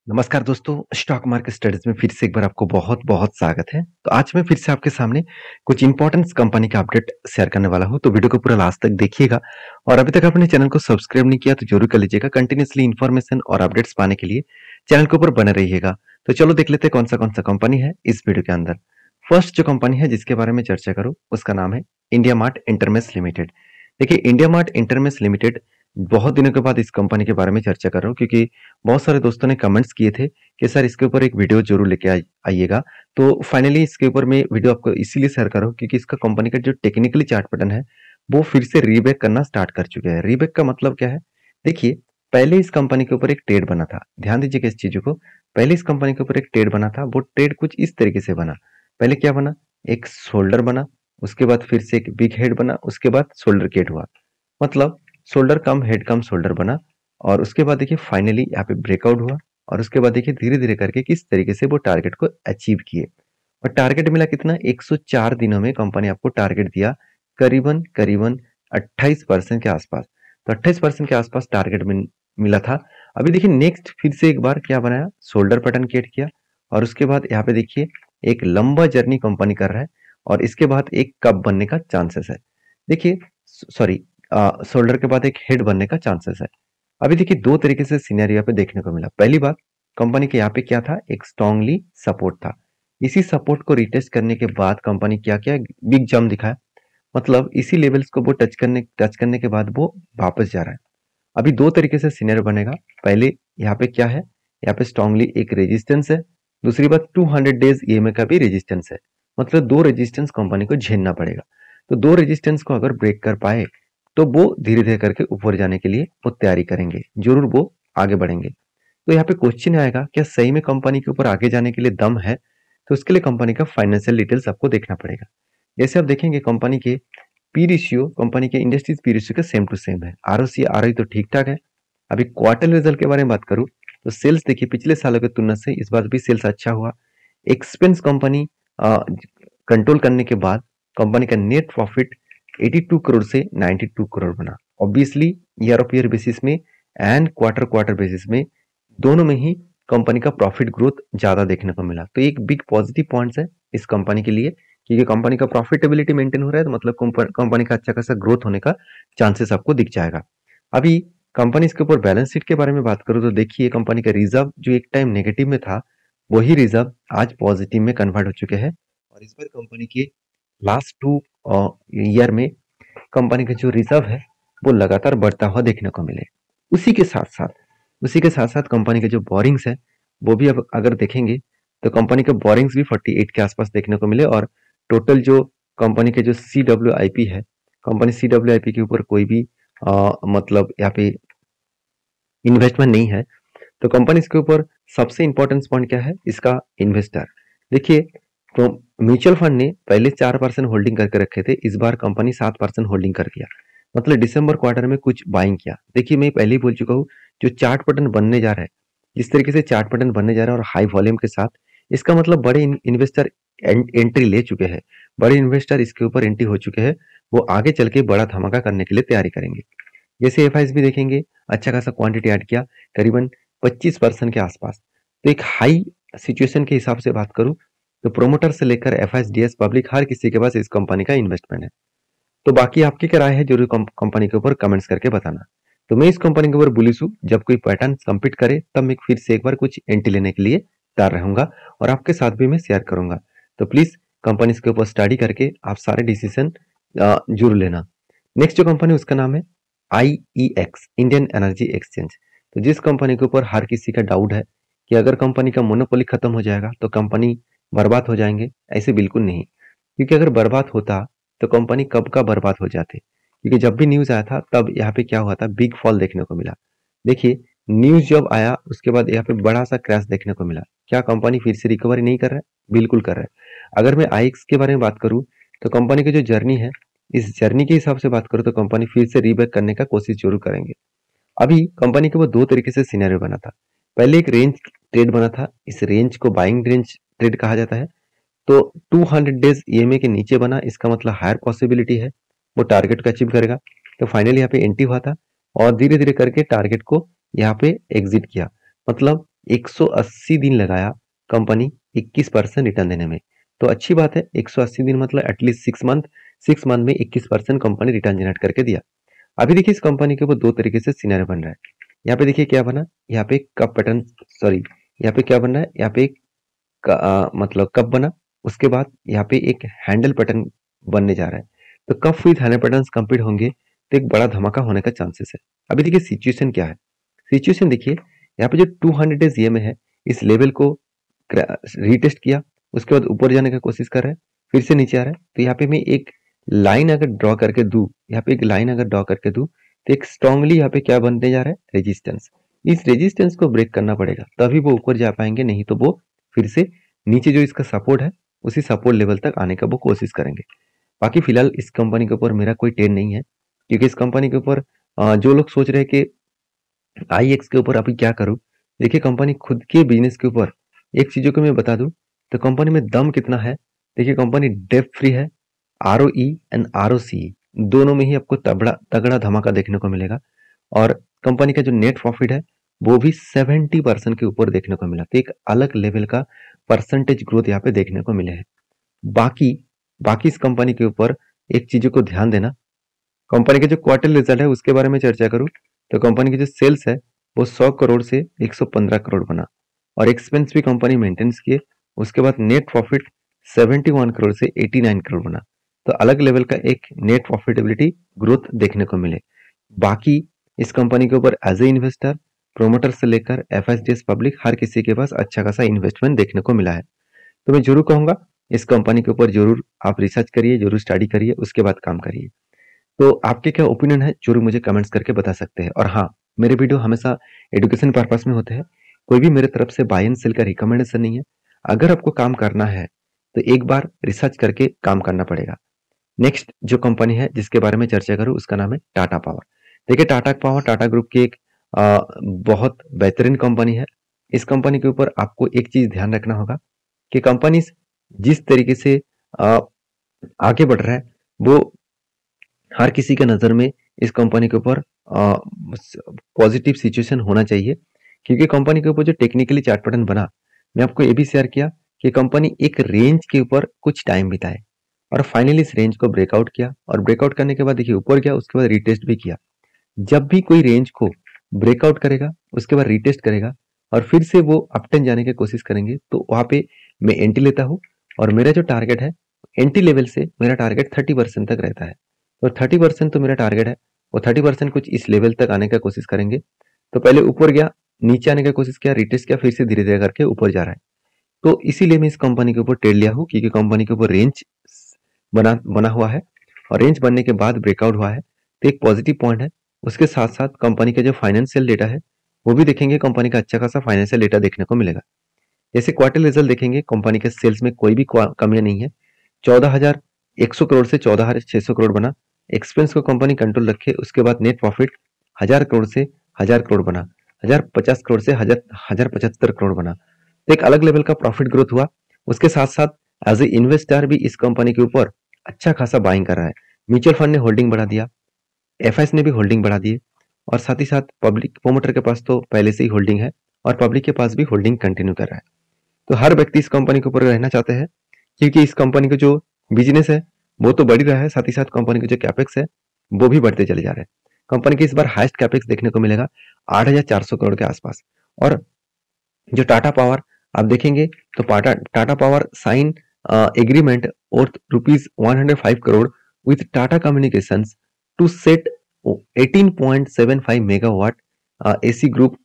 नमस्कार दोस्तों, stock market studies में फिर से एक बार आपको बहुत-बहुत स्वागत है। तो आज मैं फिर से आपके सामने कुछ इंपॉर्टेंट कंपनी का अपडेट शेयर करने वाला हूं, तो वीडियो को पूरा लास्ट तक देखिएगा। और अभी तक आपने चैनल को सब्सक्राइब नहीं किया तो जरूर कर लीजिएगा। कंटिन्यूअसली इन्फॉर्मेशन और अपडेट्स पाने के लिए चैनल के ऊपर बने रहिएगा। तो चलो देख लेते हैं कौन सा कंपनी है इस वीडियो के अंदर। फर्स्ट जो कंपनी है जिसके बारे में चर्चा करूँ उसका नाम है इंडिया मार्ट इंटरमेश लिमिटेड। देखिए, इंडिया मार्ट इंटरमेश लिमिटेड बहुत दिनों के बाद इस कंपनी के बारे में चर्चा कर रहा हूँ, क्योंकि बहुत सारे दोस्तों ने कमेंट्स किए थे कि सर इसके ऊपर एक वीडियो जरूर लेके आइएगा। तो फाइनली इसके ऊपर मैं वीडियो आपको इसीलिए शेयर कर रहा हूँ क्योंकि इसका कंपनी का जो टेक्निकली चार्ट पैटर्न है वो फिर से रीबैक करना स्टार्ट कर चुके हैं। रीबैक का मतलब क्या है? देखिए, पहले इस कंपनी के ऊपर एक ट्रेड बना था, ध्यान दीजिएगा इस चीजों को। पहले इस कंपनी के ऊपर एक ट्रेड बना था, वो ट्रेड कुछ इस तरीके से बना। पहले क्या बना? एक शोल्डर बना, उसके बाद फिर से एक बिग हेड बना, उसके बाद शोल्डर केट हुआ। मतलब शोल्डर कम हेड कम शोल्डर बना। और उसके बाद देखिए फाइनली यहाँ पे ब्रेकआउट हुआ। और उसके बाद देखिए धीरे धीरे करके किस तरीके से वो टारगेट को अचीव किए। और टारगेट मिला कितना? 104 दिनों में कंपनी आपको टारगेट दिया करीबन करीबन 28% के आसपास। तो 28% के आसपास टारगेट मिला था। अभी देखिए नेक्स्ट फिर से एक बार क्या बनाया? शोल्डर पैटर्न क्रिएट किया। और उसके बाद यहाँ पे देखिए एक लंबा जर्नी कंपनी कर रहा है। और इसके बाद एक कप बनने का चांसेस है। देखिए, सॉरी, शोल्डर के बाद एक हेड बनने का चांसेस है। अभी देखिए दो तरीके से सिनेरियो पे देखने को मिला। पहली बात, कंपनी के यहाँ पे क्या था? एक स्ट्रांगली सपोर्ट था। इसी सपोर्ट को रिटेस्ट करने के बाद कंपनी क्या किया? बिग जंप दिखाया। मतलब इसी लेवल्स को वो टच करने के बाद वो वापस जा रहा है। अभी दो तरीके से सिनेरियो बनेगा। पहले यहाँ पे क्या है? यहाँ पे स्ट्रांगली एक रेजिस्टेंस है। दूसरी बात 200 डेज ईएमए का भी रेजिस्टेंस है। मतलब दो रेजिस्टेंस कंपनी को झेलना पड़ेगा। तो दो रेजिस्टेंस को अगर ब्रेक कर पाए तो वो धीरे धीरे करके ऊपर जाने के लिए वो तैयारी करेंगे, जरूर वो आगे बढ़ेंगे। तो यहाँ पे क्वेश्चन आएगा, क्या सही में कंपनी के ऊपर आगे जाने के लिए दम है? तो उसके लिए कंपनी का फाइनेंशियल डिटेल्स आपको देखना पड़ेगा। जैसे आप देखेंगे कंपनी के पी रेशियो, कंपनी के इंडस्ट्रीज पी रेशियो का सेम टू सेम है। आरओसी आरओई तो ठीक ठाक है। अभी क्वार्टर रिजल्ट के बारे में बात करूं तो सेल्स देखिए पिछले सालों की तुलना से इस बार भी सेल्स अच्छा हुआ। एक्सपेंस कंपनी कंट्रोल करने के बाद कंपनी का नेट प्रॉफिट 82 करोड़ से 92 करोड़ बना। Obviously year of year basis में एंड क्वार्टर क्वार्टर बेसिस में दोनों में ही कंपनी का प्रॉफिट ग्रोथ ज्यादा देखने को मिला। तो एक बिग पॉजिटिव पॉइंट्स है इस कंपनी के लिए, क्योंकि कंपनी का प्रॉफिटेबिलिटी मेंटेन हो रहा है, तो मतलब कंपनी का अच्छा खासा ग्रोथ होने का चांसेस आपको दिख जाएगा। अभी कंपनी के ऊपर बैलेंस शीट के बारे में बात करूं तो देखिए कंपनी का रिजर्व जो एक टाइम नेगेटिव में था वही रिजर्व आज पॉजिटिव में कन्वर्ट हो चुके हैं। और इस बार कंपनी के लास्ट 2 ईयर में कंपनी का जो रिजर्व है वो लगातार बढ़ता हुआ देखने को मिले। उसी के साथ साथ उसी के साथ साथ कंपनी के जो बोरिंग्स है वो भी अब अगर देखेंगे तो कंपनी के बोरिंग्स भी 48 के आसपास देखने को मिले। और टोटल जो कंपनी के जो CWIP है, कंपनी CWIP के ऊपर कोई भी मतलब यहाँ पे इन्वेस्टमेंट नहीं है। तो कंपनी इसके ऊपर सबसे इंपॉर्टेंट पॉइंट क्या है? इसका इन्वेस्टर। देखिए, तो म्यूचुअल फंड ने पहले 4% होल्डिंग करके रखे थे, इस बार कंपनी 7% होल्डिंग कर दिया। मतलब दिसंबर क्वार्टर में कुछ बाइंग किया। देखिए मैं पहले ही बोल चुका हूँ, जो चार्ट पैटर्न बनने जा रहा है, जिस तरीके से चार्ट पैटर्न बनने जा रहा है और हाई वॉल्यूम के साथ, इसका मतलब बड़े इन्वेस्टर एंट्री ले चुके हैं। बड़े इन्वेस्टर इसके ऊपर एंट्री हो चुके हैं। वो आगे चल के बड़ा धमाका करने के लिए तैयारी करेंगे। जैसे एफआईएस भी देखेंगे, अच्छा खासा क्वांटिटी ऐड किया करीबन 25% के आसपास। तो एक हाई सिचुएशन के हिसाब से बात करूं तो प्रोमोटर से लेकर एफआईएस डीएस पब्लिक हर किसी के पास इस कंपनी का इन्वेस्टमेंट है। तो बाकी आपकी क्या राय है जरूर कंपनी के ऊपर कमेंट्स करके बताना। तो मैं इस कंपनी के ऊपर बुलिश हूं, जब कोई पैटर्न कंप्लीट करे तब मैं फिर से एक बार कुछ एंट्री लेने के लिए तैयार रहूंगा और आपके साथ भी मैं शेयर करूंगा। तो प्लीज कंपनी के ऊपर स्टडी करके आप सारे डिसीजन जरूर लेना। नेक्स्ट जो कंपनी उसका नाम है IEX, इंडियन एनर्जी एक्सचेंज। तो जिस कंपनी के ऊपर हर किसी का डाउट है कि अगर कंपनी का मोनोपोली खत्म हो जाएगा तो कंपनी बर्बाद हो जाएंगे, ऐसे बिल्कुल नहीं। क्योंकि अगर बर्बाद होता तो कंपनी कब का बर्बाद हो जाते। क्योंकि जब भी न्यूज आया था तब यहाँ पे क्या हुआ था? बिग फॉल देखने को मिला। देखिए, न्यूज जब आया उसके बाद यहाँ पे बड़ा सा क्रैश देखने को मिला। क्या कंपनी फिर से रिकवरी नहीं कर रहा है? बिल्कुल कर रहा है। अगर मैं IEX के बारे में बात करूं तो कंपनी की जो जर्नी है, इस जर्नी के हिसाब से बात करूं तो कंपनी फिर से रीबैक करने का कोशिश जरूर करेंगे। अभी कंपनी के वो दो तरीके से सिनेरियो बना था। पहले एक रेंज ट्रेड बना था, इस रेंज को बाइंग रेंज ट्रेड कहा जाता है। तो 200 डेज ईएमए के नीचे बना, इसका मतलब हायर पॉसिबिलिटी है वो टारगेट को अचीव करेगा। तो फाइनली यहाँ पे एंट्री हुआ था और धीरे धीरे करके टारगेट को यहाँ पे एग्जिट किया। मतलब 180 दिन लगाया कंपनी 21% रिटर्न देने में। तो अच्छी बात है, 180 दिन मतलब एटलीस्ट 6 मंथ में 21% कंपनी रिटर्न जनरेट करके दिया। अभी देखिए इस कंपनी के ऊपर दो तरीके से सिनेरियो बन रहा है। यहाँ पे देखिए क्या बना, यहाँ पे कप पैटर्न, सॉरी यहाँ पे क्या बन रहा है, यहाँ पे मतलब कप बना, उसके बाद यहाँ पे एक हैंडल पैटर्न बनने जा रहा है। तो cup with handle pattern complete होंगे तो एक बड़ा धमाका होने का चांसेस है। अभी देखिए सिचुएशन क्या है, सिचुएशन देखिए यहाँ पे जो 200 डेज ईएमए है, इस लेवल को रीटेस्ट किया, उसके बाद ऊपर जाने का कोशिश कर रहा है, फिर से नीचे आ रहा है। तो यहाँ पे मैं एक लाइन अगर ड्रॉ करके दूं, यहाँ पे एक लाइन अगर ड्रॉ करके दूं तो एक स्ट्रांगली यहाँ पे क्या बनने जा रहा है, रेजिस्टेंस। इस रेजिस्टेंस को ब्रेक करना पड़ेगा तभी वो ऊपर जा पाएंगे, नहीं तो वो फिर से नीचे जो इसका सपोर्ट है उसी सपोर्ट लेवल तक आने का वो कोशिश करेंगे। बाकी फिलहाल इस कंपनी के ऊपर मेरा कोई टेन नहीं है, क्योंकि इस कंपनी के ऊपर जो लोग सोच रहे हैं कि IEX के ऊपर अभी क्या करूं, देखिए कंपनी खुद के बिजनेस के ऊपर एक चीजों को मैं बता दूं तो कंपनी में दम कितना है। देखिए कंपनी डेप फ्री है, ROE एंड ROCE दोनों में ही आपको तगड़ा तगड़ा धमाका देखने को मिलेगा। और कंपनी का जो नेट प्रॉफिट है वो भी 70% के ऊपर देखने को मिला, तो एक अलग लेवल का परसेंटेज ग्रोथ यहाँ पे देखने को मिले है। बाकी बाकी इस कंपनी के ऊपर एक चीजों को ध्यान देना, कंपनी के जो क्वार्टर रिजल्ट है उसके बारे में चर्चा करूं तो कंपनी की जो सेल्स है वो 100 करोड़ से 115 करोड़ बना, और एक्सपेंस भी कंपनी मेंटेन्स किए। उसके बाद नेट प्रॉफिट 71 करोड़ से 89 करोड़ बना, तो अलग लेवल का एक नेट प्रॉफिटेबिलिटी ग्रोथ देखने को मिले। बाकी इस कंपनी के ऊपर एज ए इन्वेस्टर, प्रोमोटर से लेकर FSDS पब्लिक हर किसी के पास अच्छा खासा इन्वेस्टमेंट देखने को मिला है। तो मैं जरूर कहूंगा इस कंपनी के ऊपर जरूर आप रिसर्च करिए, जरूर स्टडी करिए, उसके बाद काम करिए। तो आपके क्या ओपिनियन है जरूर मुझे कमेंट्स करके बता सकते हैं। और हाँ, मेरे वीडियो हमेशा एजुकेशन पर्पस में होते हैं, कोई भी मेरे तरफ से बाय एंड सेल का रिकमेंडेशन नहीं है। अगर आपको काम करना है तो एक बार रिसर्च करके काम करना पड़ेगा। नेक्स्ट जो कंपनी है जिसके बारे में चर्चा करूं उसका नाम है टाटा पावर। देखिए टाटा पावर टाटा ग्रुप की एक बहुत बेहतरीन कंपनी है। इस कंपनी के ऊपर आपको एक चीज ध्यान रखना होगा कि कंपनी जिस तरीके से आगे बढ़ रहा है वो हर किसी के नज़र में इस कंपनी के ऊपर पॉजिटिव सिचुएशन होना चाहिए, क्योंकि कंपनी के ऊपर जो टेक्निकली चार्ट पैटर्न बना, मैं आपको ये भी शेयर किया कि कंपनी एक रेंज के ऊपर कुछ टाइम बिताए और फाइनली इस रेंज को ब्रेकआउट किया, और ब्रेकआउट करने के बाद देखिए ऊपर गया, उसके बाद रिटेस्ट भी किया। जब भी कोई रेंज को ब्रेकआउट करेगा उसके बाद रिटेस्ट करेगा और फिर से वो अपटेन जाने की कोशिश करेंगे, तो वहां पे मैं एंट्री लेता हूँ। और मेरा जो टारगेट है एंट्री लेवल से मेरा टारगेट 30% तक रहता है, तो 30% तो मेरा टारगेट है, वो 30% कुछ इस लेवल तक आने का कोशिश करेंगे। तो पहले ऊपर गया, नीचे आने का कोशिश किया, रिटेस्ट किया, फिर से धीरे धीरे करके ऊपर जा रहा है। तो इसीलिए मैं इस कंपनी के ऊपर ट्रेड लिया हूँ, क्योंकि कंपनी के ऊपर रेंज बना बना हुआ है और रेंज बनने के बाद ब्रेकआउट हुआ है, तो एक पॉजिटिव पॉइंट है। उसके साथ साथ कंपनी का जो फाइनेंशियल डेटा है वो भी देखेंगे, कंपनी का अच्छा खासा फाइनेंशियल डेटा देखने को मिलेगा। जैसे क्वार्टर रिजल्ट देखेंगे, कंपनी के सेल्स में कोई भी कमियां नहीं है, 14,100 करोड़ से 14,600 करोड़ बना। एक्सपेंस को कंपनी कंट्रोल रखे, उसके बाद नेट प्रॉफिट 1000 करोड़ से 1000 करोड़ बना, 1050 करोड़ से 1075 करोड़ बना, तो एक अलग लेवल का प्रॉफिट ग्रोथ हुआ। उसके साथ साथ एज ए इन्वेस्टर भी इस कंपनी के ऊपर अच्छा खासा बाइंग कर रहा है। म्यूचुअल फंड ने होल्डिंग बढ़ा दिया, FIs ने भी होल्डिंग बढ़ा दिए, और साथ ही साथ पब्लिक प्रोमोटर के पास तो पहले से ही होल्डिंग है और पब्लिक के पास भी होल्डिंग कंटिन्यू कर रहा है। तो हर व्यक्ति इस कंपनी के ऊपर रहना चाहते हैं, क्योंकि इस कंपनी का जो बिजनेस है वो तो बढ़ ही रहा है, साथ ही साथ कंपनी का जो कैपेक्स है वो भी बढ़ते चले जा रहे हैं। कंपनी के इस बार हाईएस्ट कैपेक्स देखने को मिलेगा 8,400 करोड़ के आसपास। और जो टाटा पावर आप देखेंगे तो टाटा पावर साइन एग्रीमेंट और ₹105 crore with Tata communications to set 18.75 megawatt AC group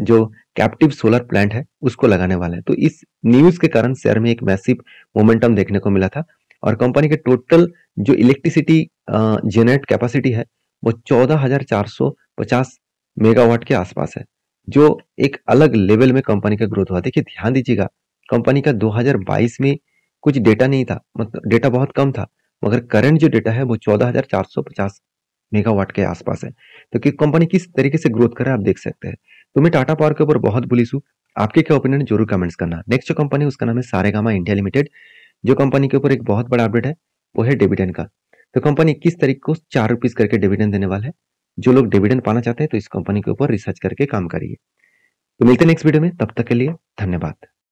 जो कैप्टिव सोलर प्लांट है उसको लगाने वाला है। तो इस न्यूज के कारण शेयर में एक मैसिव मोमेंटम देखने को मिला था, और कंपनी के टोटल जो इलेक्ट्रिसिटी जनरेट कैपेसिटी है वो 14,450 मेगावाट के आसपास है, जो एक अलग लेवल में कंपनी का ग्रोथ हुआ। देखिए ध्यान दीजिएगा, कंपनी का 2022 में कुछ डेटा नहीं था, मतलब डेटा बहुत कम था, मगर करंट जो डेटा है वो 14,450 मेगावाट के आसपास है। तो कि कंपनी किस तरीके से ग्रोथ कर रहा है आप देख सकते हैं। तो मैं टाटा पावर के ऊपर बहुत बुलिश हूँ, आपके क्या ओपिनियन जरूर कमेंट्स करना। नेक्स्ट जो कंपनी है उसका नाम है सारेगामा इंडिया लिमिटेड। जो कंपनी के ऊपर एक बहुत बड़ा अपडेट है वो है डिविडेंड का। तो कंपनी 21 तारीख को 4 रुपीज करके डिविडेंड देने वाला है। जो लोग डिविडेंड पाना चाहते हैं तो इस कंपनी के ऊपर रिसर्च करके काम करिए। तो मिलते हैं नेक्स्ट वीडियो में, तब तक के लिए धन्यवाद।